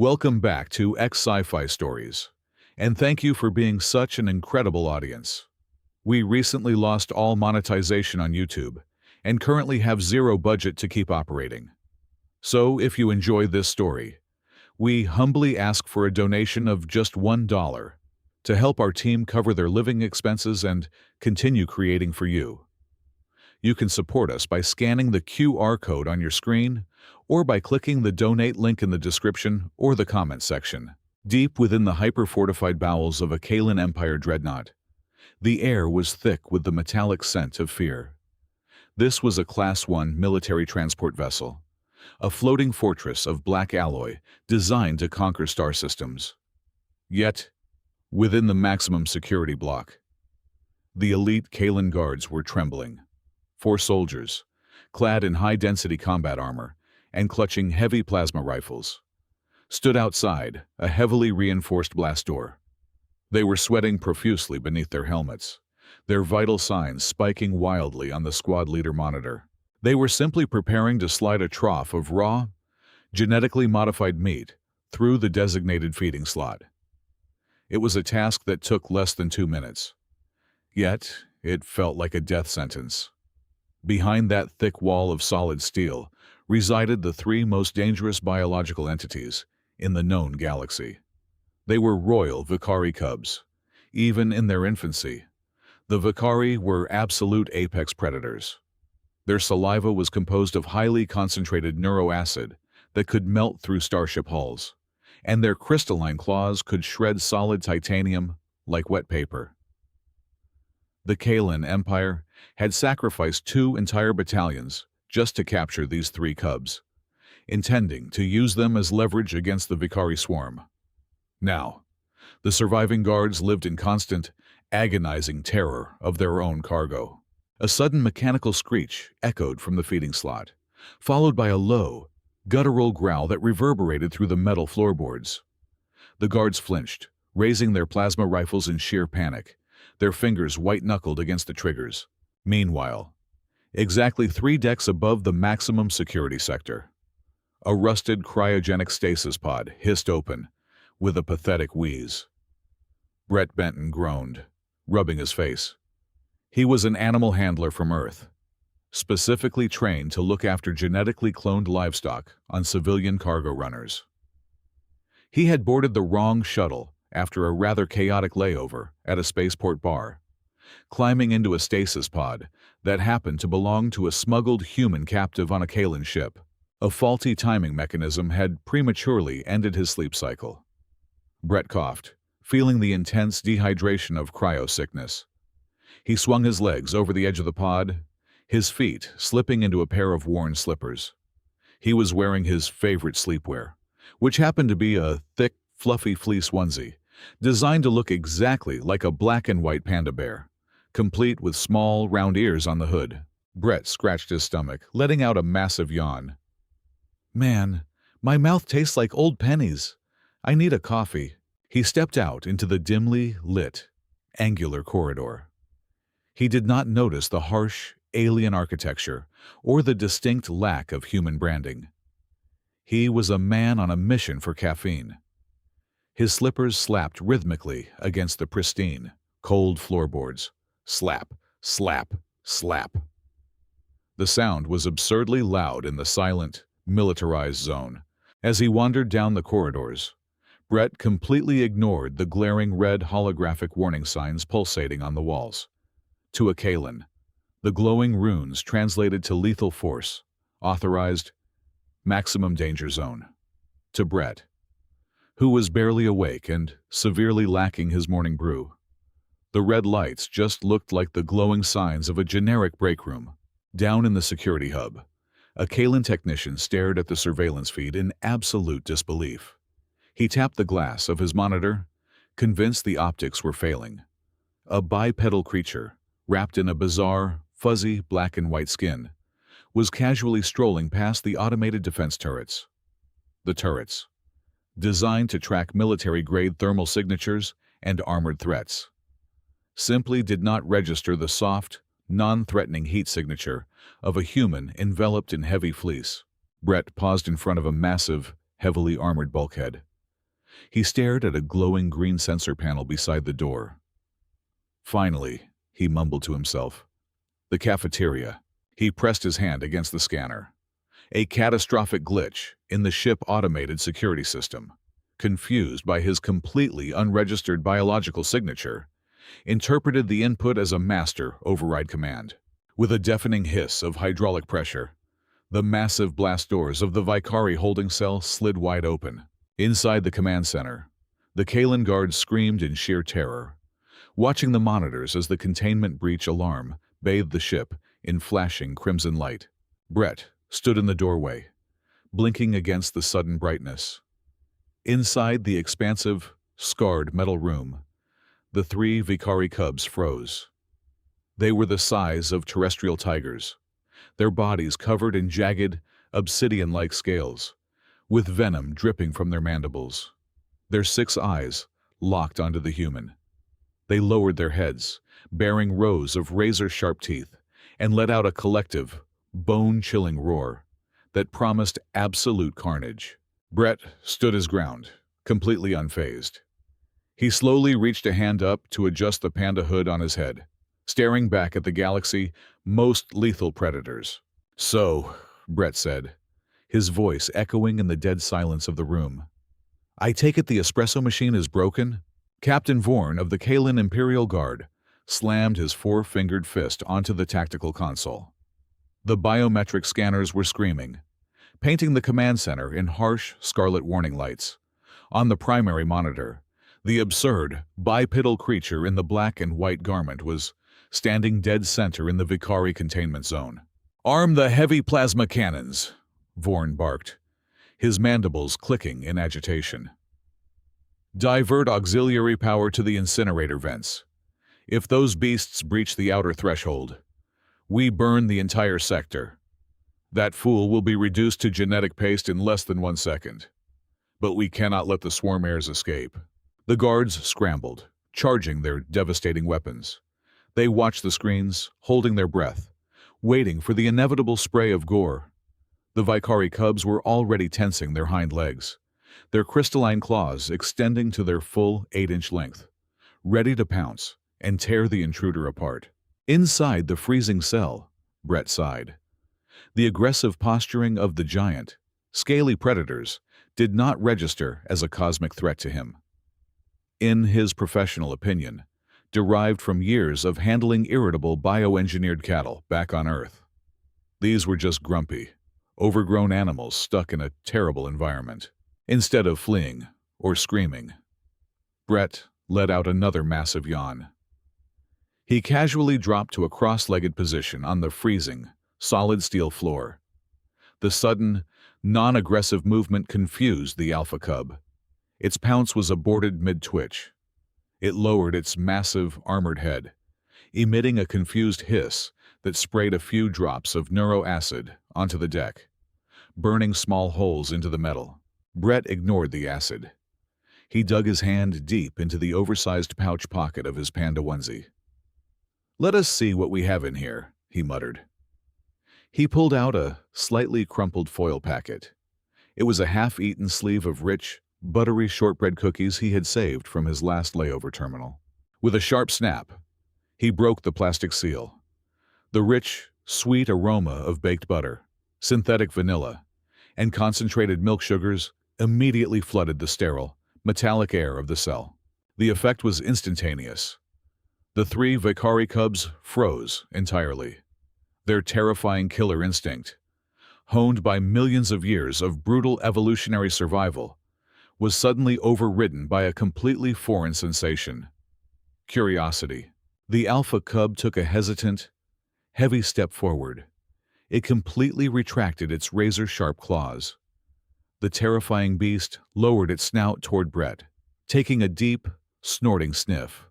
Welcome back to Sci-fi Stories, and thank you for being such an incredible audience. We recently lost all monetization on YouTube, and currently have zero budget to keep operating. So if you enjoy this story, we humbly ask for a donation of just $1 to help our team cover their living expenses and continue creating for you. You can support us by scanning the QR code on your screen or by clicking the donate link in the description or the comment section. Deep within the hyper-fortified bowels of a Kalan Empire dreadnought, the air was thick with the metallic scent of fear. This was a Class 1 military transport vessel, a floating fortress of black alloy designed to conquer star systems. Yet, within the maximum security block, the elite Kalan guards were trembling. 4 soldiers, clad in high-density combat armor and clutching heavy plasma rifles, stood outside a heavily reinforced blast door. They were sweating profusely beneath their helmets, their vital signs spiking wildly on the squad leader monitor. They were simply preparing to slide a trough of raw, genetically modified meat through the designated feeding slot. It was a task that took less than 2 minutes. Yet, it felt like a death sentence. Behind that thick wall of solid steel resided the 3 most dangerous biological entities in the known galaxy. They were royal Vicari cubs. Even in their infancy, the Vicari were absolute apex predators. Their saliva was composed of highly concentrated neuroacid that could melt through starship hulls, and their crystalline claws could shred solid titanium like wet paper. The Kalan Empire had sacrificed 2 entire battalions just to capture these 3 cubs, intending to use them as leverage against the Vicari swarm. Now, the surviving guards lived in constant, agonizing terror of their own cargo. A sudden mechanical screech echoed from the feeding slot, followed by a low, guttural growl that reverberated through the metal floorboards. The guards flinched, raising their plasma rifles in sheer panic, their fingers white-knuckled against the triggers. Meanwhile, exactly 3 decks above the maximum security sector, a rusted cryogenic stasis pod hissed open with a pathetic wheeze. Brett Benton groaned, rubbing his face. He was an animal handler from Earth, specifically trained to look after genetically cloned livestock on civilian cargo runners. He had boarded the wrong shuttle after a rather chaotic layover at a spaceport bar, climbing into a stasis pod that happened to belong to a smuggled human captive on a Kalan ship. A faulty timing mechanism had prematurely ended his sleep cycle. Brett coughed, feeling the intense dehydration of cryo-sickness. He swung his legs over the edge of the pod, his feet slipping into a pair of worn slippers. He was wearing his favorite sleepwear, which happened to be a thick, fluffy fleece onesie, designed to look exactly like a black and white panda bear, complete with small, round ears on the hood. Brett scratched his stomach, letting out a massive yawn. "Man, my mouth tastes like old pennies. I need a coffee." He stepped out into the dimly lit, angular corridor. He did not notice the harsh, alien architecture or the distinct lack of human branding. He was a man on a mission for caffeine. His slippers slapped rhythmically against the pristine, cold floorboards. Slap, slap, slap. The sound was absurdly loud in the silent, militarized zone. As he wandered down the corridors, Brett completely ignored the glaring red holographic warning signs pulsating on the walls. To a Kalan, the glowing runes translated to lethal force, authorized, maximum danger zone. To Brett, who was barely awake and severely lacking his morning brew, the red lights just looked like the glowing signs of a generic break room. Down in the security hub, a Kalan technician stared at the surveillance feed in absolute disbelief. He tapped the glass of his monitor, convinced the optics were failing. A bipedal creature, wrapped in a bizarre, fuzzy black and white skin, was casually strolling past the automated defense turrets. The turrets, designed to track military-grade thermal signatures and armored threats, simply did not register the soft, non-threatening heat signature of a human enveloped in heavy fleece. Brett paused in front of a massive, heavily armored bulkhead. He stared at a glowing green sensor panel beside the door. Finally, he mumbled to himself. The cafeteria. He pressed his hand against the scanner. A catastrophic glitch in the ship automated security system, confused by his completely unregistered biological signature, interpreted the input as a master override command. With a deafening hiss of hydraulic pressure, the massive blast doors of the Vicari holding cell slid wide open. Inside the command center, the Kalen guards screamed in sheer terror, watching the monitors as the containment breach alarm bathed the ship in flashing crimson light. Brett stood in the doorway, blinking against the sudden brightness. Inside the expansive, scarred metal room, the three Vicari cubs froze. They were the size of terrestrial tigers, their bodies covered in jagged, obsidian-like scales, with venom dripping from their mandibles. Their 6 eyes locked onto the human. They lowered their heads, bearing rows of razor-sharp teeth, and let out a collective, bone-chilling roar that promised absolute carnage. Brett stood his ground, completely unfazed. He slowly reached a hand up to adjust the panda hood on his head, staring back at the galaxy's most lethal predators. "So," Brett said, his voice echoing in the dead silence of the room. "I take it the espresso machine is broken?" Captain Vorn of the Kalen Imperial Guard slammed his 4-fingered fist onto the tactical console. The biometric scanners were screaming, painting the command center in harsh scarlet warning lights. On the primary monitor, the absurd, bipedal creature in the black and white garment was standing dead center in the Vicari containment zone. "Arm the heavy plasma cannons," Vorn barked, his mandibles clicking in agitation. "Divert auxiliary power to the incinerator vents. If those beasts breach the outer threshold, we burn the entire sector. That fool will be reduced to genetic paste in less than 1 second. But we cannot let the swarm heirs escape." The guards scrambled, charging their devastating weapons. They watched the screens, holding their breath, waiting for the inevitable spray of gore. The Vicari cubs were already tensing their hind legs, their crystalline claws extending to their full 8-inch length, ready to pounce and tear the intruder apart. Inside the freezing cell, Brett sighed. The aggressive posturing of the giant, scaly predators did not register as a cosmic threat to him. In his professional opinion, derived from years of handling irritable bioengineered cattle back on Earth. These were just grumpy, overgrown animals stuck in a terrible environment. Instead of fleeing or screaming, Brett let out another massive yawn. He casually dropped to a cross-legged position on the freezing, solid steel floor. The sudden, non-aggressive movement confused the alpha cub. Its pounce was aborted mid-twitch. It lowered its massive, armored head, emitting a confused hiss that sprayed a few drops of neuroacid onto the deck, burning small holes into the metal. Brett ignored the acid. He dug his hand deep into the oversized pouch pocket of his panda onesie. "Let us see what we have in here," he muttered. He pulled out a slightly crumpled foil packet. It was a half-eaten sleeve of rich, buttery shortbread cookies he had saved from his last layover terminal. With a sharp snap, he broke the plastic seal. The rich, sweet aroma of baked butter, synthetic vanilla, and concentrated milk sugars immediately flooded the sterile, metallic air of the cell. The effect was instantaneous. The 3 Vicari cubs froze entirely. Their terrifying killer instinct, honed by millions of years of brutal evolutionary survival, was suddenly overridden by a completely foreign sensation: curiosity. The alpha cub took a hesitant, heavy step forward. It completely retracted its razor-sharp claws. The terrifying beast lowered its snout toward Brett, taking a deep, snorting sniff.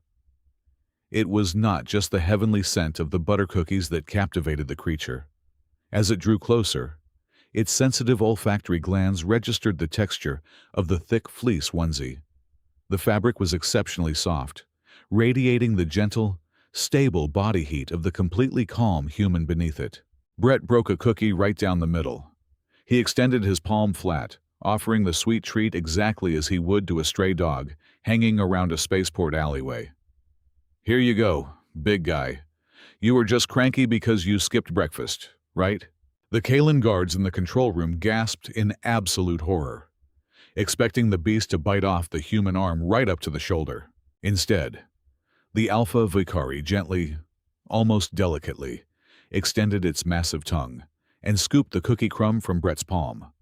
It was not just the heavenly scent of the butter cookies that captivated the creature. As it drew closer, its sensitive olfactory glands registered the texture of the thick fleece onesie. The fabric was exceptionally soft, radiating the gentle, stable body heat of the completely calm human beneath it. Brett broke a cookie right down the middle. He extended his palm flat, offering the sweet treat exactly as he would to a stray dog hanging around a spaceport alleyway. "Here you go, big guy. You were just cranky because you skipped breakfast, right?" The Kalen guards in the control room gasped in absolute horror, expecting the beast to bite off the human arm right up to the shoulder. Instead, the Alpha Vicari gently, almost delicately, extended its massive tongue and scooped the cookie crumb from Brett's palm.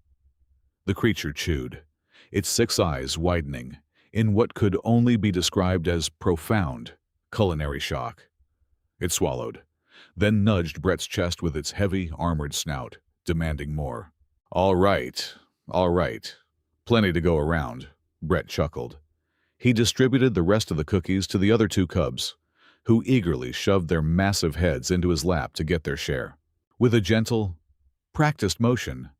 The creature chewed, its 6 eyes widening in what could only be described as profound culinary shock. It swallowed, then nudged Brett's chest with its heavy, armored snout, demanding more. All right. Plenty to go around," Brett chuckled. He distributed the rest of the cookies to the other 2 cubs, who eagerly shoved their massive heads into his lap to get their share. With a gentle, practiced motion,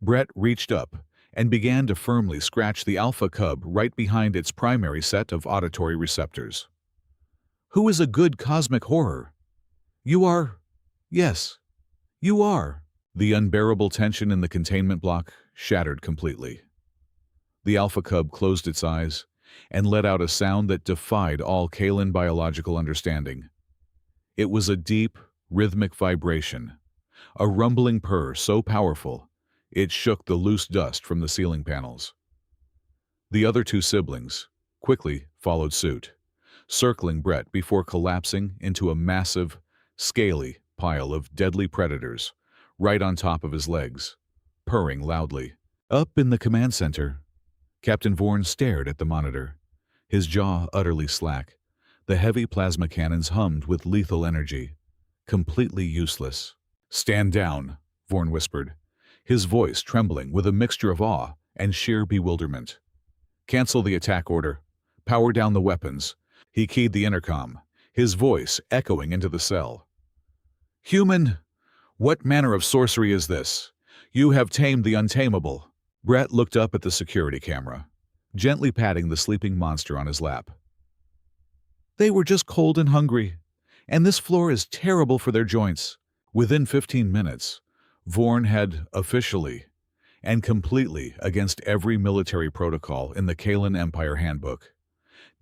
Brett reached up and began to firmly scratch the alpha cub right behind its primary set of auditory receptors. "Who is a good cosmic horror? You are. Yes, you are." The unbearable tension in the containment block shattered completely. The alpha cub closed its eyes and let out a sound that defied all Kalen biological understanding. It was a deep, rhythmic vibration, a rumbling purr so powerful it shook the loose dust from the ceiling panels. The other 2 siblings quickly followed suit, circling Brett before collapsing into a massive, scaly pile of deadly predators right on top of his legs, purring loudly. Up in the command center, Captain Vorn stared at the monitor, his jaw utterly slack. The heavy plasma cannons hummed with lethal energy, completely useless. "Stand down," Vorn whispered, his voice trembling with a mixture of awe and sheer bewilderment. "Cancel the attack order. Power down the weapons." He keyed the intercom, his voice echoing into the cell. "Human, what manner of sorcery is this? You have tamed the untamable." Brett looked up at the security camera, gently patting the sleeping monster on his lap. "They were just cold and hungry, and this floor is terrible for their joints." Within 15 minutes, Vorn had officially and completely against every military protocol in the Kalen Empire Handbook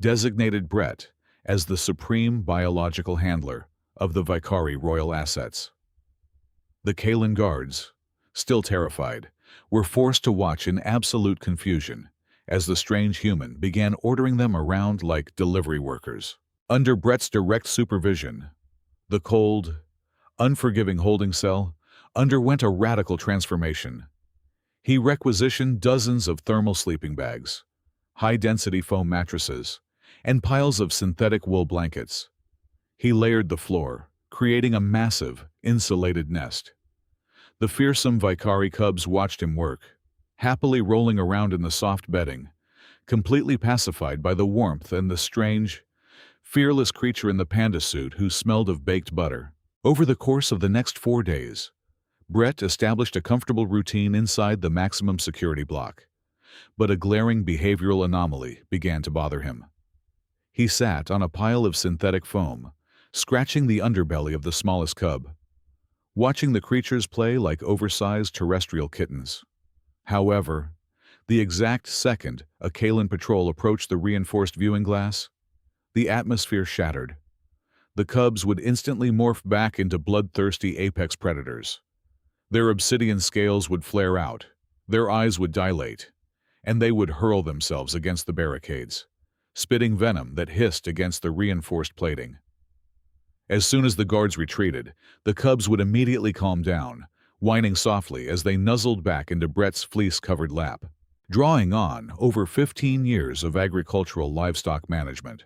designated Brett as the supreme biological handler of the Vicari royal assets. The Kalen guards, still terrified, were forced to watch in absolute confusion as the strange human began ordering them around like delivery workers. Under Brett's direct supervision, the cold, unforgiving holding cell underwent a radical transformation. He requisitioned dozens of thermal sleeping bags, high-density foam mattresses, and piles of synthetic wool blankets. He layered the floor, creating a massive, insulated nest. The fearsome Vicari cubs watched him work, happily rolling around in the soft bedding, completely pacified by the warmth and the strange, fearless creature in the panda suit who smelled of baked butter. Over the course of the next 4 days, Brett established a comfortable routine inside the maximum security block, but a glaring behavioral anomaly began to bother him. He sat on a pile of synthetic foam, scratching the underbelly of the smallest cub, watching the creatures play like oversized terrestrial kittens. However, the exact second a Kalen patrol approached the reinforced viewing glass, the atmosphere shattered. The cubs would instantly morph back into bloodthirsty apex predators. Their obsidian scales would flare out, their eyes would dilate, and they would hurl themselves against the barricades, spitting venom that hissed against the reinforced plating. As soon as the guards retreated, the cubs would immediately calm down, whining softly as they nuzzled back into Brett's fleece-covered lap, drawing on over 15 years of agricultural livestock management.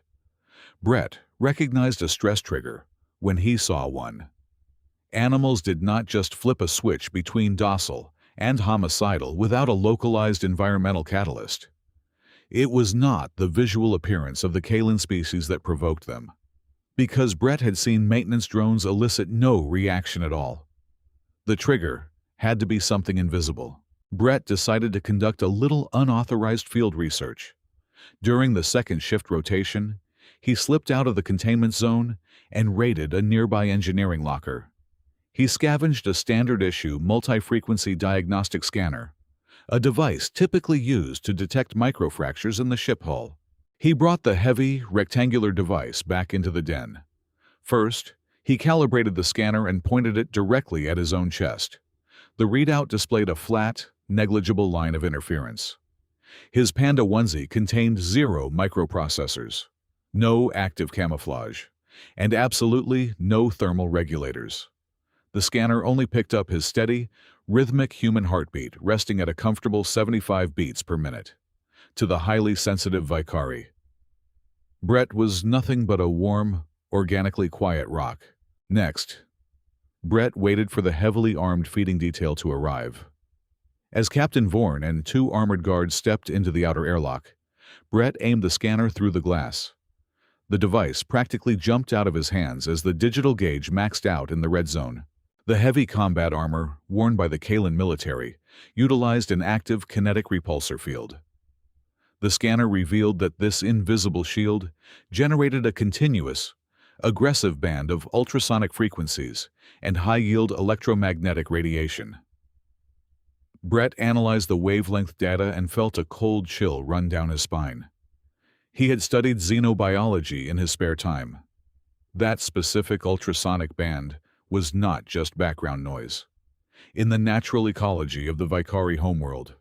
Brett recognized a stress trigger when he saw one. Animals did not just flip a switch between docile and homicidal without a localized environmental catalyst. It was not the visual appearance of the Kalen species that provoked them, because Brett had seen maintenance drones elicit no reaction at all. The trigger had to be something invisible. Brett decided to conduct a little unauthorized field research. During the second shift rotation, he slipped out of the containment zone and raided a nearby engineering locker. He scavenged a standard-issue multi-frequency diagnostic scanner, a device typically used to detect microfractures in the ship hull. He brought the heavy, rectangular device back into the den. First, he calibrated the scanner and pointed it directly at his own chest. The readout displayed a flat, negligible line of interference. His Panda onesie contained 0 microprocessors, no active camouflage, and absolutely no thermal regulators. The scanner only picked up his steady, rhythmic human heartbeat resting at a comfortable 75 beats per minute. To the highly sensitive Vicari, Brett was nothing but a warm, organically quiet rock. Next, Brett waited for the heavily armed feeding detail to arrive. As Captain Vorn and 2 armored guards stepped into the outer airlock, Brett aimed the scanner through the glass. The device practically jumped out of his hands as the digital gauge maxed out in the red zone. The heavy combat armor, worn by the Kalan military, utilized an active kinetic repulsor field. The scanner revealed that this invisible shield generated a continuous, aggressive band of ultrasonic frequencies and high-yield electromagnetic radiation. Brett analyzed the wavelength data and felt a cold chill run down his spine. He had studied xenobiology in his spare time. That specific ultrasonic band was not just background noise. In the natural ecology of the Vicari homeworld,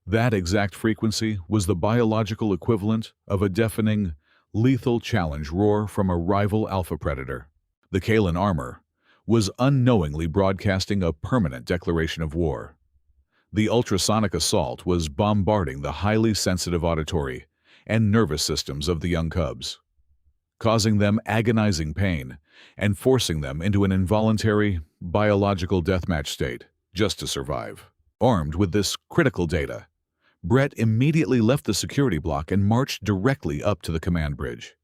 that exact frequency was the biological equivalent of a deafening, lethal challenge roar from a rival alpha predator. The Kalan armor was unknowingly broadcasting a permanent declaration of war. The ultrasonic assault was bombarding the highly sensitive auditory and nervous systems of the young cubs, causing them agonizing pain and forcing them into an involuntary, biological deathmatch state just to survive. Armed with this critical data, Brett immediately left the security block and marched directly up to the command bridge.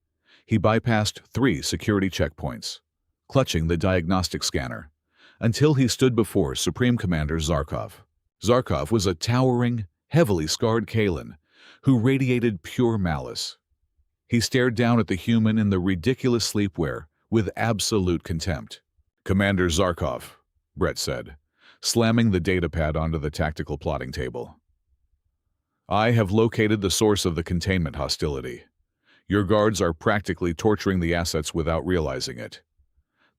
He bypassed 3 security checkpoints, clutching the diagnostic scanner, until he stood before Supreme Commander Zarkov. Zarkov was a towering, heavily scarred Kalan who radiated pure malice. He stared down at the human in the ridiculous sleepwear with absolute contempt. "Commander Zarkov," Brett said, slamming the datapad onto the tactical plotting table. "I have located the source of the containment hostility. Your guards are practically torturing the assets without realizing it.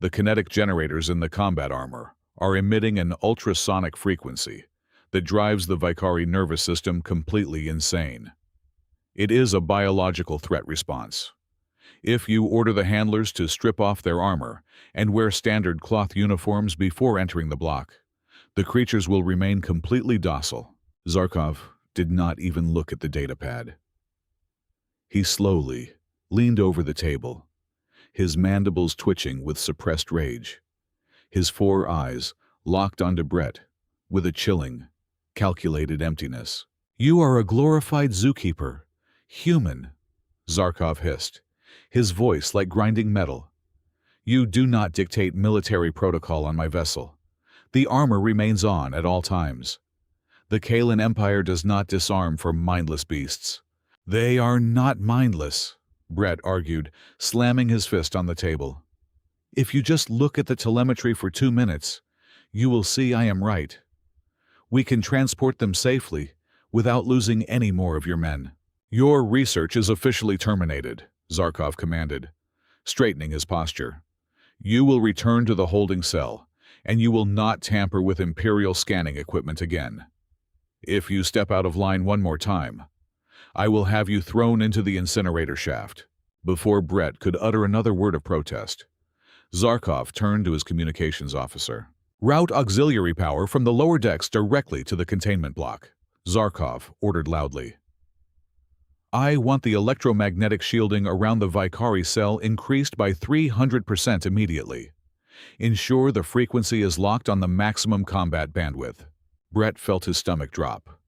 The kinetic generators in the combat armor are emitting an ultrasonic frequency that drives the Vicari nervous system completely insane. It is a biological threat response. If you order the handlers to strip off their armor and wear standard cloth uniforms before entering the block, the creatures will remain completely docile." Zarkov did not even look at the datapad. He slowly leaned over the table, his mandibles twitching with suppressed rage. His 4 eyes locked onto Brett with a chilling, calculated emptiness. "You are a glorified zookeeper, human," Zarkov hissed, his voice like grinding metal. "You do not dictate military protocol on my vessel. The armor remains on at all times. The Kalan Empire does not disarm for mindless beasts." "They are not mindless," Brett argued, slamming his fist on the table. "If you just look at the telemetry for 2 minutes, you will see I am right. We can transport them safely without losing any more of your men." "Your research is officially terminated," Zarkov commanded, straightening his posture. "You will return to the holding cell, and you will not tamper with Imperial scanning equipment again. If you step out of line one more time, I will have you thrown into the incinerator shaft." Before Brett could utter another word of protest, Zarkov turned to his communications officer. "Route auxiliary power from the lower decks directly to the containment block," Zarkov ordered loudly. "I want the electromagnetic shielding around the Vicari cell increased by 300% immediately. Ensure the frequency is locked on the maximum combat bandwidth." Brett felt his stomach drop.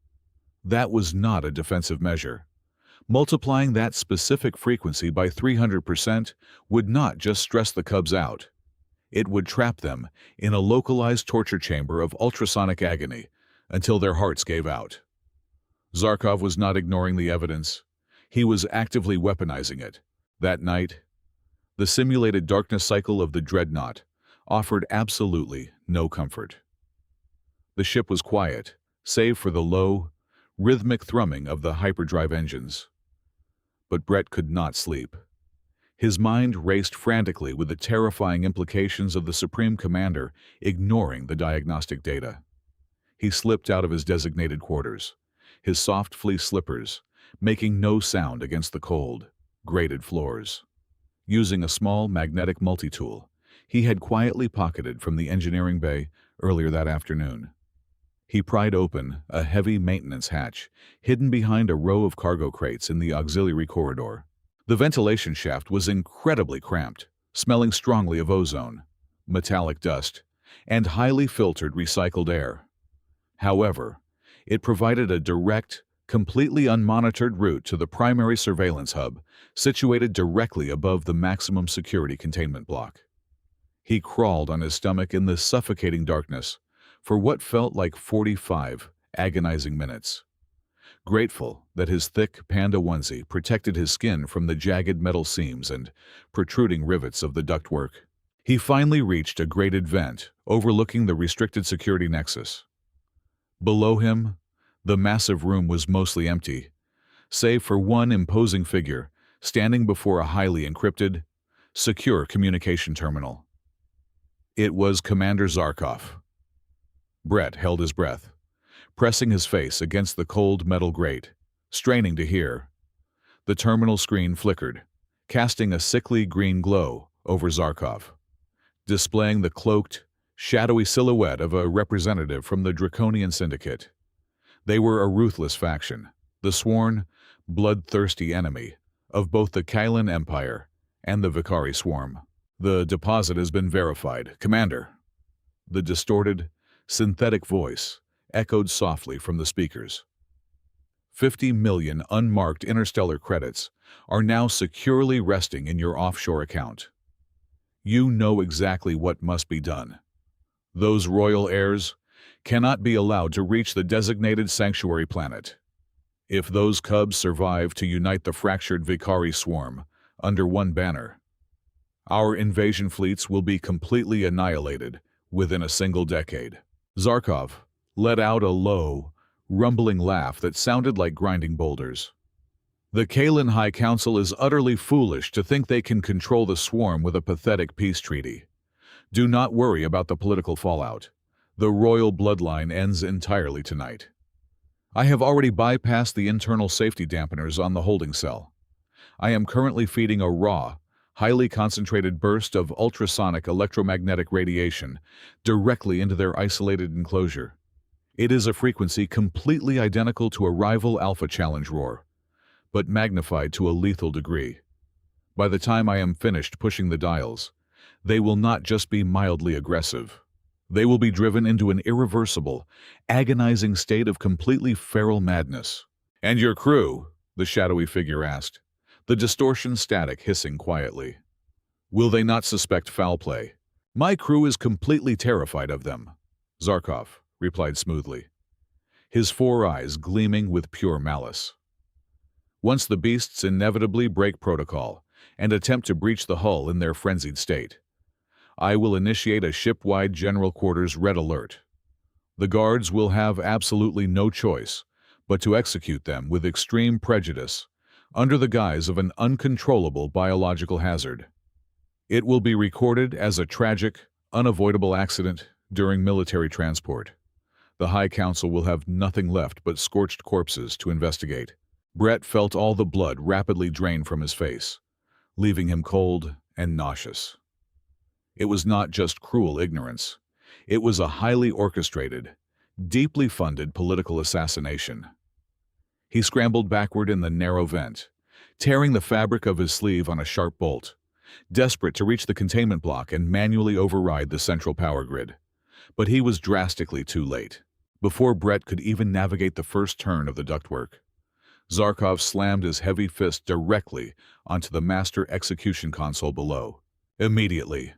That was not a defensive measure. Multiplying that specific frequency by 300% would not just stress the cubs out. It would trap them in a localized torture chamber of ultrasonic agony until their hearts gave out. Zarkov was not ignoring the evidence. He was actively weaponizing it. That night, the simulated darkness cycle of the Dreadnought offered absolutely no comfort. The ship was quiet, save for the low, rhythmic thrumming of the hyperdrive engines. But Brett could not sleep. His mind raced frantically with the terrifying implications of the Supreme Commander ignoring the diagnostic data. He slipped out of his designated quarters, his soft fleece slippers making no sound against the cold, grated floors. Using a small magnetic multi-tool he had quietly pocketed from the engineering bay earlier that afternoon, he pried open a heavy maintenance hatch hidden behind a row of cargo crates in the auxiliary corridor. The ventilation shaft was incredibly cramped, smelling strongly of ozone, metallic dust, and highly filtered recycled air. However, it provided a direct, completely unmonitored route to the primary surveillance hub, situated directly above the maximum security containment block. He crawled on his stomach in the suffocating darkness for what felt like 45 agonizing minutes. Grateful that his thick panda onesie protected his skin from the jagged metal seams and protruding rivets of the ductwork, he finally reached a grated vent overlooking the restricted security nexus. Below him, the massive room was mostly empty, save for one imposing figure standing before a highly encrypted, secure communication terminal. It was Commander Zarkov. Brett held his breath, pressing his face against the cold metal grate, straining to hear. The terminal screen flickered, casting a sickly green glow over Zarkov, displaying the cloaked, shadowy silhouette of a representative from the Draconian Syndicate. They were a ruthless faction, the sworn, bloodthirsty enemy of both the Kylan Empire and the Vicari Swarm. "The deposit has been verified, Commander." The distorted, synthetic voice echoed softly from the speakers. 50 million unmarked interstellar credits are now securely resting in your offshore account. You know exactly what must be done. Those royal heirs cannot be allowed to reach the designated sanctuary planet. If those cubs survive to unite the fractured Vicari swarm under one banner, our invasion fleets will be completely annihilated within a single decade. Zarkov let out a low, rumbling laugh that sounded like grinding boulders. The Kalan High Council is utterly foolish to think they can control the swarm with a pathetic peace treaty. Do not worry about the political fallout. The royal bloodline ends entirely tonight. I have already bypassed the internal safety dampeners on the holding cell. I am currently feeding a raw, highly concentrated burst of ultrasonic electromagnetic radiation directly into their isolated enclosure. It is a frequency completely identical to a rival Alpha Challenge roar, but magnified to a lethal degree. By the time I am finished pushing the dials, they will not just be mildly aggressive. They will be driven into an irreversible, agonizing state of completely feral madness. "And your crew?" the shadowy figure asked, the distortion static hissing quietly. "Will they not suspect foul play?" "My crew is completely terrified of them," Zarkov replied smoothly, his four eyes gleaming with pure malice. "Once the beasts inevitably break protocol and attempt to breach the hull in their frenzied state, I will initiate a ship-wide General Quarters Red Alert. The guards will have absolutely no choice but to execute them with extreme prejudice under the guise of an uncontrollable biological hazard. It will be recorded as a tragic, unavoidable accident during military transport. The High Council will have nothing left but scorched corpses to investigate." Brett felt all the blood rapidly drain from his face, leaving him cold and nauseous. It was not just cruel ignorance. It was a highly orchestrated, deeply funded political assassination. He scrambled backward in the narrow vent, tearing the fabric of his sleeve on a sharp bolt, desperate to reach the containment block and manually override the central power grid. But he was drastically too late. Before Brett could even navigate the first turn of the ductwork, Zarkov slammed his heavy fist directly onto the master execution console below. Immediately,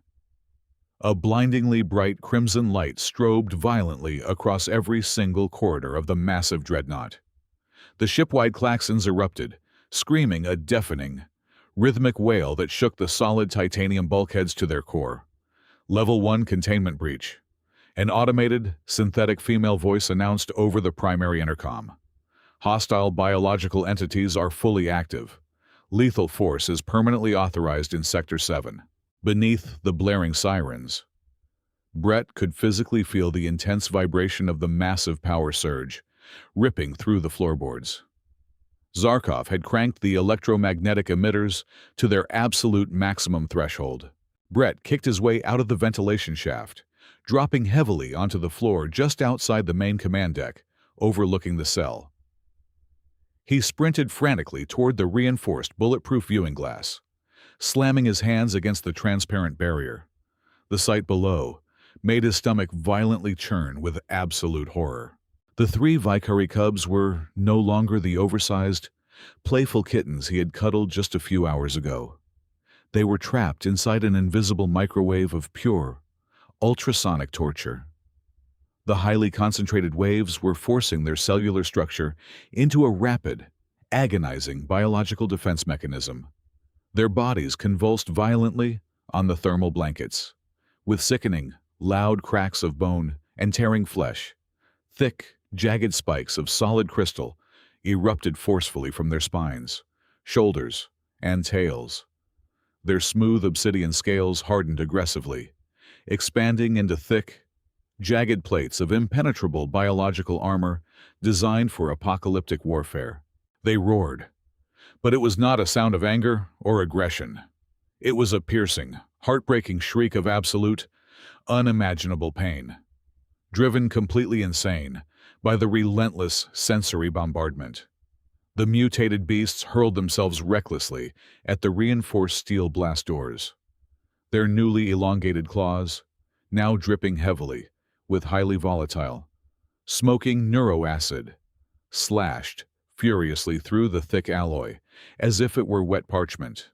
a blindingly bright crimson light strobed violently across every single corridor of the massive dreadnought. The ship-wide klaxons erupted, screaming a deafening, rhythmic wail that shook the solid titanium bulkheads to their core. Level 1 containment breach. An automated, synthetic female voice announced over the primary intercom. Hostile biological entities are fully active. Lethal force is permanently authorized in Sector 7. Beneath the blaring sirens, Brett could physically feel the intense vibration of the massive power surge, ripping through the floorboards. Zarkov had cranked the electromagnetic emitters to their absolute maximum threshold. Brett kicked his way out of the ventilation shaft, dropping heavily onto the floor just outside the main command deck, overlooking the cell. He sprinted frantically toward the reinforced bulletproof viewing glass, slamming his hands against the transparent barrier. The sight below made his stomach violently churn with absolute horror. The three Vicari cubs were no longer the oversized, playful kittens he had cuddled just a few hours ago. They were trapped inside an invisible microwave of pure, ultrasonic torture. The highly concentrated waves were forcing their cellular structure into a rapid, agonizing biological defense mechanism. Their bodies convulsed violently on the thermal blankets, with sickening, loud cracks of bone and tearing flesh. Thick, jagged spikes of solid crystal erupted forcefully from their spines, shoulders, and tails. Their smooth obsidian scales hardened aggressively, expanding into thick, jagged plates of impenetrable biological armor designed for apocalyptic warfare. They roared, but it was not a sound of anger or aggression. It was a piercing, heartbreaking shriek of absolute, unimaginable pain, driven completely insane by the relentless sensory bombardment. The mutated beasts hurled themselves recklessly at the reinforced steel blast doors, their newly elongated claws now dripping heavily with highly volatile, smoking neuroacid, slashed furiously through the thick alloy as if it were wet parchment.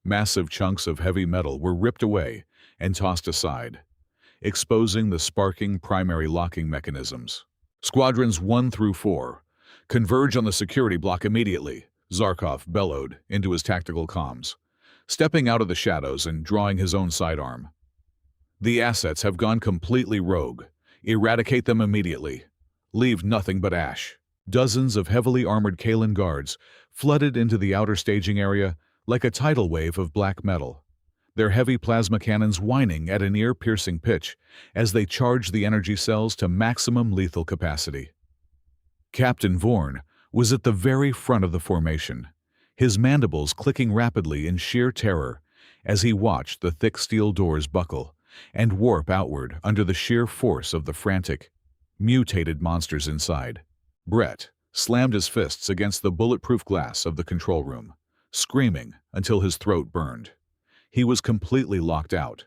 Massive chunks of heavy metal were ripped away and tossed aside, exposing the sparking primary locking mechanisms. Squadrons 1 through 4, converge on the security block immediately, Zarkov bellowed into his tactical comms, stepping out of the shadows and drawing his own sidearm. The assets have gone completely rogue. Eradicate them immediately. Leave nothing but ash. Dozens of heavily armored Kalen guards flooded into the outer staging area like a tidal wave of black metal, their heavy plasma cannons whining at an ear-piercing pitch as they charged the energy cells to maximum lethal capacity. Captain Vorn was at the very front of the formation, his mandibles clicking rapidly in sheer terror as he watched the thick steel doors buckle and warp outward under the sheer force of the frantic, mutated monsters inside. Brett slammed his fists against the bulletproof glass of the control room, screaming until his throat burned. He was completely locked out.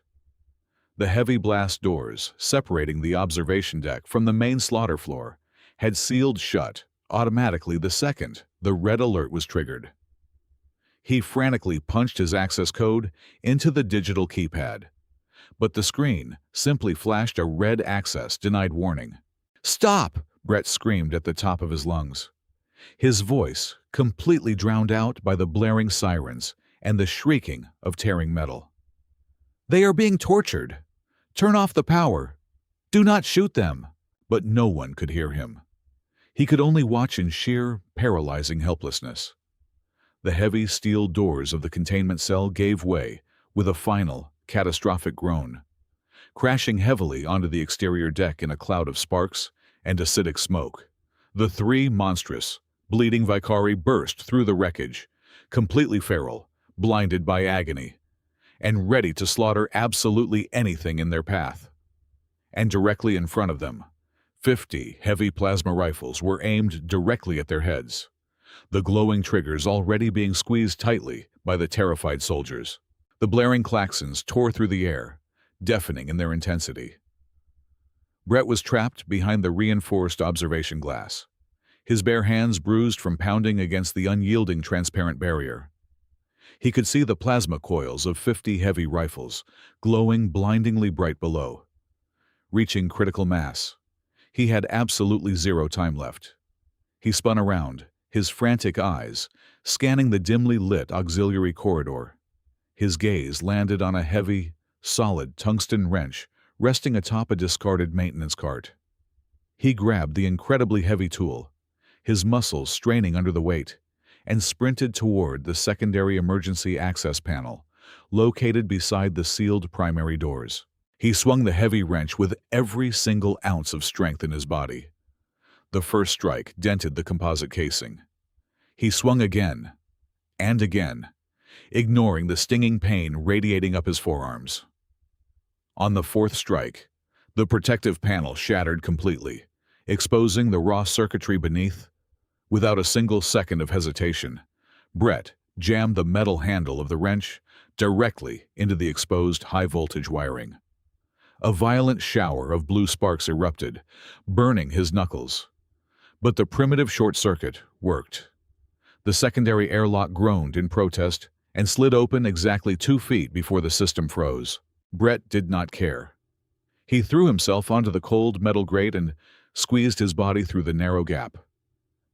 The heavy blast doors separating the observation deck from the main slaughter floor had sealed shut automatically the second the red alert was triggered. He frantically punched his access code into the digital keypad, but the screen simply flashed a red access denied warning. "Stop!" Brett screamed at the top of his lungs, his voice completely drowned out by the blaring sirens and the shrieking of tearing metal. "They are being tortured! Turn off the power! Do not shoot them!" But no one could hear him. He could only watch in sheer, paralyzing helplessness. The heavy steel doors of the containment cell gave way with a final, catastrophic groan, crashing heavily onto the exterior deck in a cloud of sparks and acidic smoke. The three monstrous, bleeding Vicari burst through the wreckage, completely feral, blinded by agony, and ready to slaughter absolutely anything in their path. And directly in front of them, 50 heavy plasma rifles were aimed directly at their heads, the glowing triggers already being squeezed tightly by the terrified soldiers. The blaring klaxons tore through the air, deafening in their intensity. Brett was trapped behind the reinforced observation glass, his bare hands bruised from pounding against the unyielding transparent barrier. He could see the plasma coils of 50 heavy rifles glowing blindingly bright below. Reaching critical mass, he had absolutely zero time left. He spun around, his frantic eyes scanning the dimly lit auxiliary corridor. His gaze landed on a heavy, solid tungsten wrench resting atop a discarded maintenance cart. He grabbed the incredibly heavy tool, his muscles straining under the weight, and sprinted toward the secondary emergency access panel, located beside the sealed primary doors. He swung the heavy wrench with every single ounce of strength in his body. The first strike dented the composite casing. He swung again, and again, ignoring the stinging pain radiating up his forearms. On the fourth strike, the protective panel shattered completely, exposing the raw circuitry beneath. Without a single second of hesitation, Brett jammed the metal handle of the wrench directly into the exposed high-voltage wiring. A violent shower of blue sparks erupted, burning his knuckles. But the primitive short circuit worked. The secondary airlock groaned in protest and slid open exactly 2 feet before the system froze. Brett did not care. He threw himself onto the cold metal grate and squeezed his body through the narrow gap.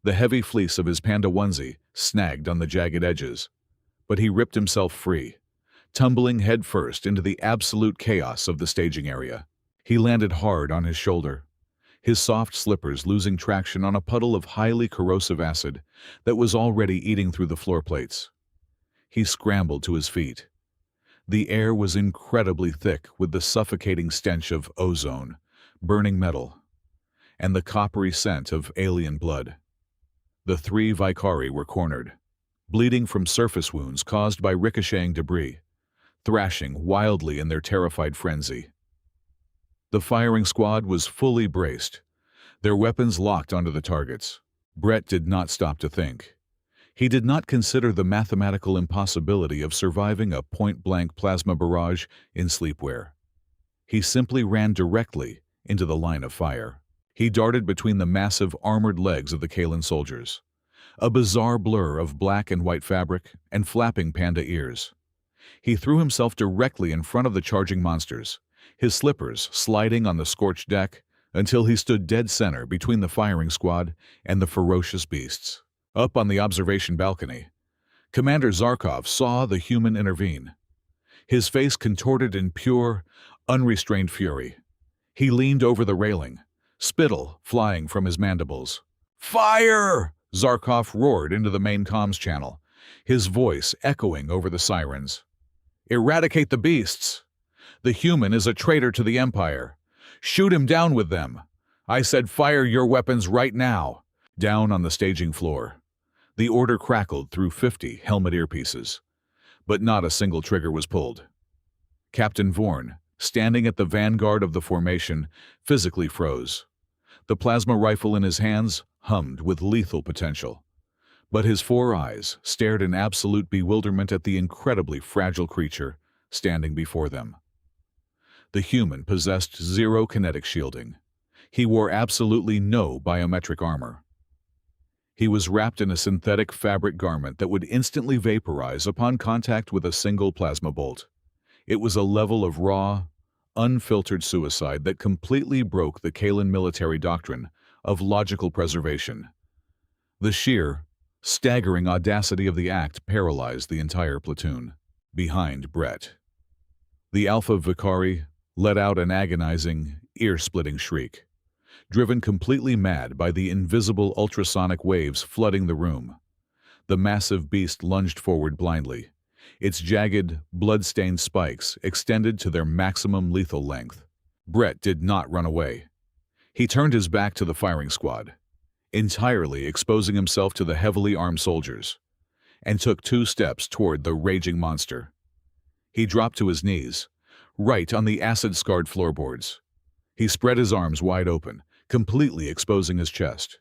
The heavy fleece of his panda onesie snagged on the jagged edges, but he ripped himself free, tumbling headfirst into the absolute chaos of the staging area. He landed hard on his shoulder, his soft slippers losing traction on a puddle of highly corrosive acid that was already eating through the floor plates. He scrambled to his feet. The air was incredibly thick with the suffocating stench of ozone, burning metal, and the coppery scent of alien blood. The 3 Vicari were cornered, bleeding from surface wounds caused by ricocheting debris, thrashing wildly in their terrified frenzy. The firing squad was fully braced, their weapons locked onto the targets. Brett did not stop to think. He did not consider the mathematical impossibility of surviving a point-blank plasma barrage in sleepwear. He simply ran directly into the line of fire. He darted between the massive armored legs of the Kalan soldiers, a bizarre blur of black and white fabric and flapping panda ears. He threw himself directly in front of the charging monsters, his slippers sliding on the scorched deck until he stood dead center between the firing squad and the ferocious beasts. Up on the observation balcony, Commander Zarkov saw the human intervene. His face contorted in pure, unrestrained fury. He leaned over the railing, spittle flying from his mandibles. "Fire!" Zarkov roared into the main comms channel, his voice echoing over the sirens. "Eradicate the beasts! The human is a traitor to the Empire. Shoot him down with them! I said fire your weapons right now!" Down on the staging floor, the order crackled through 50 helmet earpieces, but not a single trigger was pulled. Captain Vorn, standing at the vanguard of the formation, physically froze. The plasma rifle in his hands hummed with lethal potential, but his 4 eyes stared in absolute bewilderment at the incredibly fragile creature standing before them. The human possessed 0 kinetic shielding. He wore absolutely no biometric armor. He was wrapped in a synthetic fabric garment that would instantly vaporize upon contact with a single plasma bolt. It was a level of raw, unfiltered suicide that completely broke the Kalan military doctrine of logical preservation. The sheer, staggering audacity of the act paralyzed the entire platoon. Behind Brett, the Alpha Vicari let out an agonizing, ear-splitting shriek, driven completely mad by the invisible ultrasonic waves flooding the room. The massive beast lunged forward blindly, its jagged, blood-stained spikes extended to their maximum lethal length. Brett did not run away. He turned his back to the firing squad, entirely exposing himself to the heavily armed soldiers, and took 2 steps toward the raging monster. He dropped to his knees, right on the acid-scarred floorboards. He spread his arms wide open, completely exposing his chest,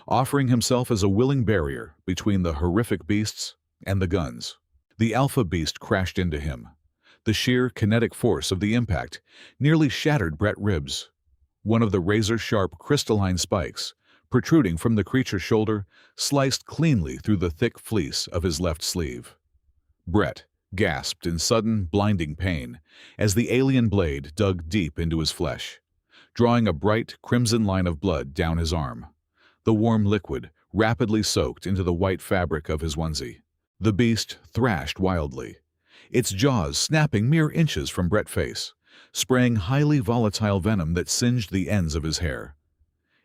offering himself as a willing barrier between the horrific beasts and the guns. The Alpha beast crashed into him. The sheer kinetic force of the impact nearly shattered Brett's ribs. One of the razor-sharp crystalline spikes, protruding from the creature's shoulder, sliced cleanly through the thick fleece of his left sleeve. Brett gasped in sudden, blinding pain as the alien blade dug deep into his flesh, drawing a bright, crimson line of blood down his arm. The warm liquid rapidly soaked into the white fabric of his onesie. The beast thrashed wildly, its jaws snapping mere inches from Brett's face, spraying highly volatile venom that singed the ends of his hair.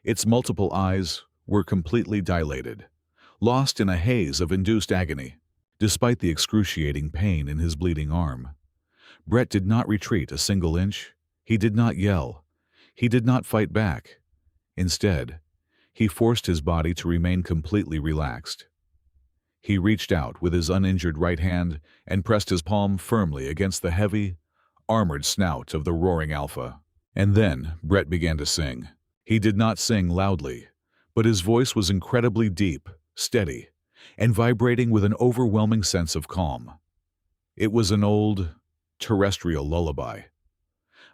Its multiple eyes were completely dilated, lost in a haze of induced agony. Despite the excruciating pain in his bleeding arm, Brett did not retreat a single inch. He did not yell. He did not fight back. Instead, he forced his body to remain completely relaxed. He reached out with his uninjured right hand and pressed his palm firmly against the heavy, armored snout of the roaring alpha. And then Brett began to sing. He did not sing loudly, but his voice was incredibly deep, steady, and vibrating with an overwhelming sense of calm. It was an old, terrestrial lullaby,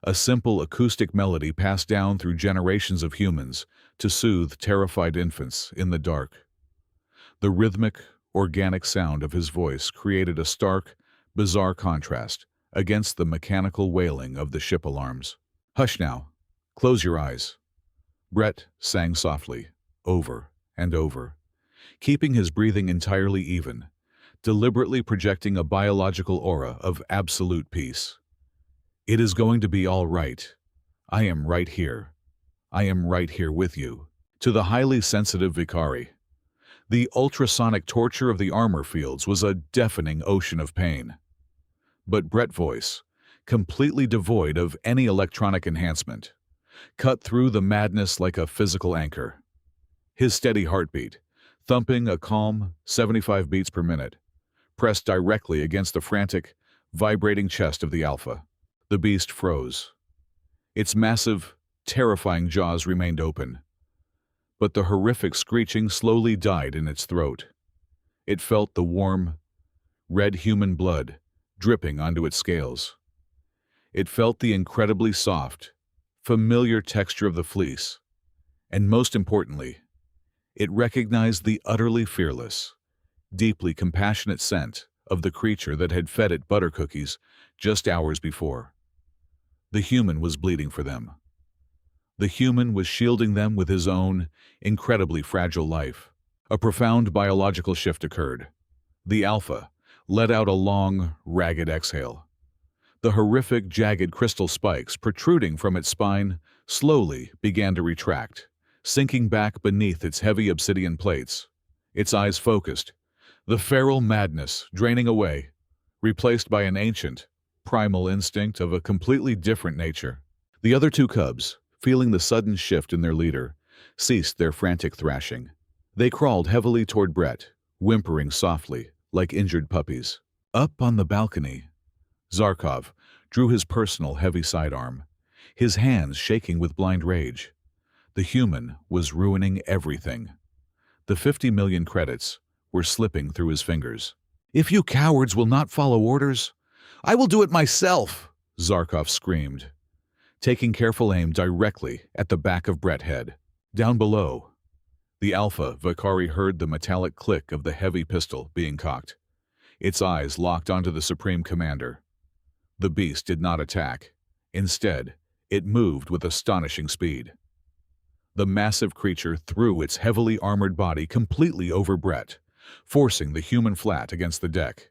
a simple acoustic melody passed down through generations of humans to soothe terrified infants in the dark. The rhythmic, organic sound of his voice created a stark, bizarre contrast against the mechanical wailing of the ship alarms. "Hush now. Close your eyes," Brett sang softly, over and over, keeping his breathing entirely even, deliberately projecting a biological aura of absolute peace. "It is going to be all right. I am right here. I am right here with you." To the highly sensitive Vicari, the ultrasonic torture of the armor fields was a deafening ocean of pain. But Brett's voice, completely devoid of any electronic enhancement, cut through the madness like a physical anchor. His steady heartbeat, thumping a calm 75 beats per minute, pressed directly against the frantic, vibrating chest of the Alpha. The beast froze. Its massive, terrifying jaws remained open, but the horrific screeching slowly died in its throat. It felt the warm, red human blood dripping onto its scales. It felt the incredibly soft, familiar texture of the fleece, and most importantly, it recognized the utterly fearless, deeply compassionate scent of the creature that had fed it butter cookies just hours before. The human was bleeding for them. The human was shielding them with his own incredibly fragile life. A profound biological shift occurred. The Alpha let out a long, ragged exhale. The horrific, jagged crystal spikes protruding from its spine slowly began to retract, sinking back beneath its heavy obsidian plates. Its eyes focused, the feral madness draining away, replaced by an ancient, primal instinct of a completely different nature. The other two cubs, feeling the sudden shift in their leader, ceased their frantic thrashing. They crawled heavily toward Brett, whimpering softly, like injured puppies. Up on the balcony, Zarkov drew his personal heavy sidearm, his hands shaking with blind rage. The human was ruining everything. The 50 million credits were slipping through his fingers. "If you cowards will not follow orders, I will do it myself," Zarkov screamed, taking careful aim directly at the back of Brett's head. Down below, the Alpha Vicari heard the metallic click of the heavy pistol being cocked. Its eyes locked onto the Supreme Commander. The beast did not attack. Instead, it moved with astonishing speed. The massive creature threw its heavily armored body completely over Brett, forcing the human flat against the deck.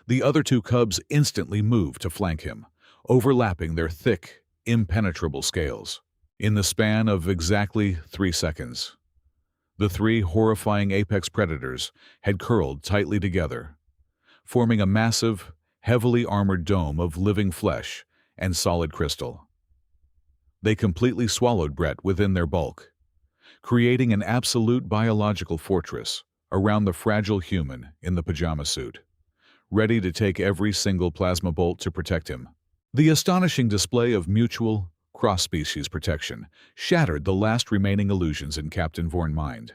The other two cubs instantly moved to flank him, overlapping their thick, impenetrable scales. In the span of exactly 3 seconds, the three horrifying apex predators had curled tightly together, forming a massive, heavily armored dome of living flesh and solid crystal. They completely swallowed Brett within their bulk, creating an absolute biological fortress around the fragile human in the pajama suit, ready to take every single plasma bolt to protect him. The astonishing display of mutual, cross-species protection shattered the last remaining illusions in Captain Vorn's mind.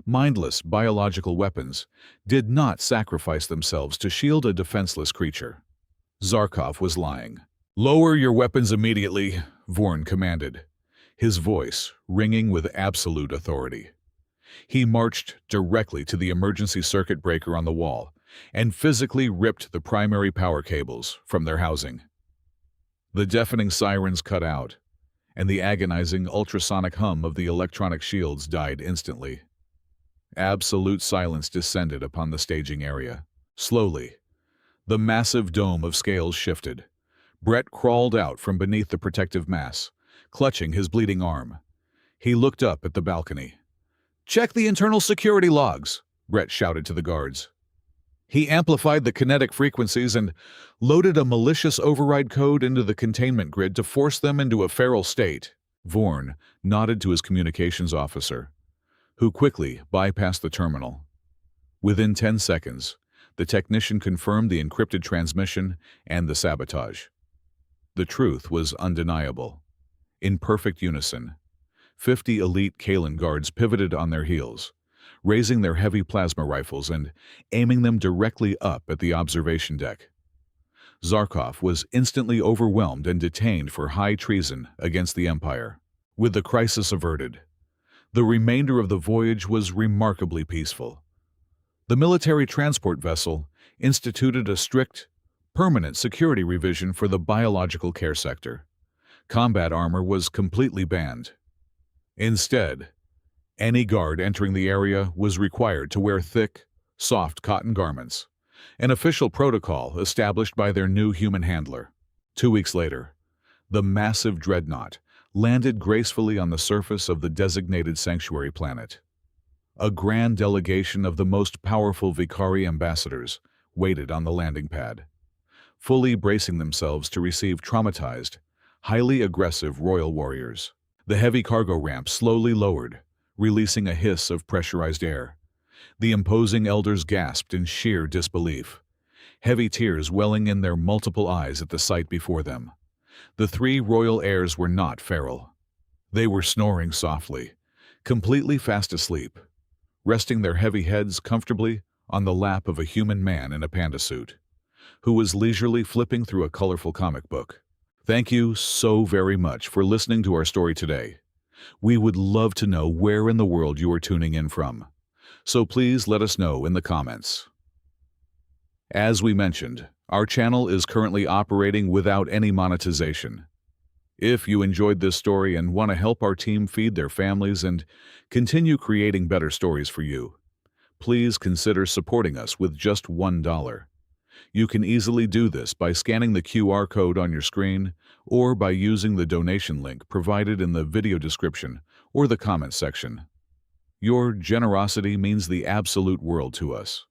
Mindless biological weapons did not sacrifice themselves to shield a defenseless creature. Zarkov was lying. "Lower your weapons immediately," Vorn commanded, his voice ringing with absolute authority. He marched directly to the emergency circuit breaker on the wall and physically ripped the primary power cables from their housing. The deafening sirens cut out, and the agonizing ultrasonic hum of the electronic shields died instantly. Absolute silence descended upon the staging area. Slowly, the massive dome of scales shifted, Brett crawled out from beneath the protective mass, clutching his bleeding arm. He looked up at the balcony. "Check the internal security logs," Brett shouted to the guards. He amplified the kinetic frequencies and loaded a malicious override code into the containment grid to force them into a feral state. Vorn nodded to his communications officer, who quickly bypassed the terminal. Within 10 seconds, the technician confirmed the encrypted transmission and the sabotage. The truth was undeniable. In perfect unison, 50 elite Kalen guards pivoted on their heels, raising their heavy plasma rifles and aiming them directly up at the observation deck. Zarkov was instantly overwhelmed and detained for high treason against the Empire. With the crisis averted, the remainder of the voyage was remarkably peaceful. The military transport vessel instituted a strict, permanent security revision for the biological care sector. Combat armor was completely banned. Instead, any guard entering the area was required to wear thick, soft cotton garments, an official protocol established by their new human handler. 2 weeks later, the massive dreadnought landed gracefully on the surface of the designated sanctuary planet. A grand delegation of the most powerful Vicari ambassadors waited on the landing pad, fully bracing themselves to receive traumatized, highly aggressive royal warriors. The heavy cargo ramp slowly lowered, releasing a hiss of pressurized air. The imposing elders gasped in sheer disbelief, heavy tears welling in their multiple eyes at the sight before them. The 3 royal heirs were not feral. They were snoring softly, completely fast asleep, resting their heavy heads comfortably on the lap of a human man in a panda suit, who was leisurely flipping through a colorful comic book. Thank you so very much for listening to our story today. We would love to know where in the world you are tuning in from, so please let us know in the comments. As we mentioned, our channel is currently operating without any monetization. If you enjoyed this story and want to help our team feed their families and continue creating better stories for you, please consider supporting us with just $1. You can easily do this by scanning the QR code on your screen or by using the donation link provided in the video description or the comment section. Your generosity means the absolute world to us.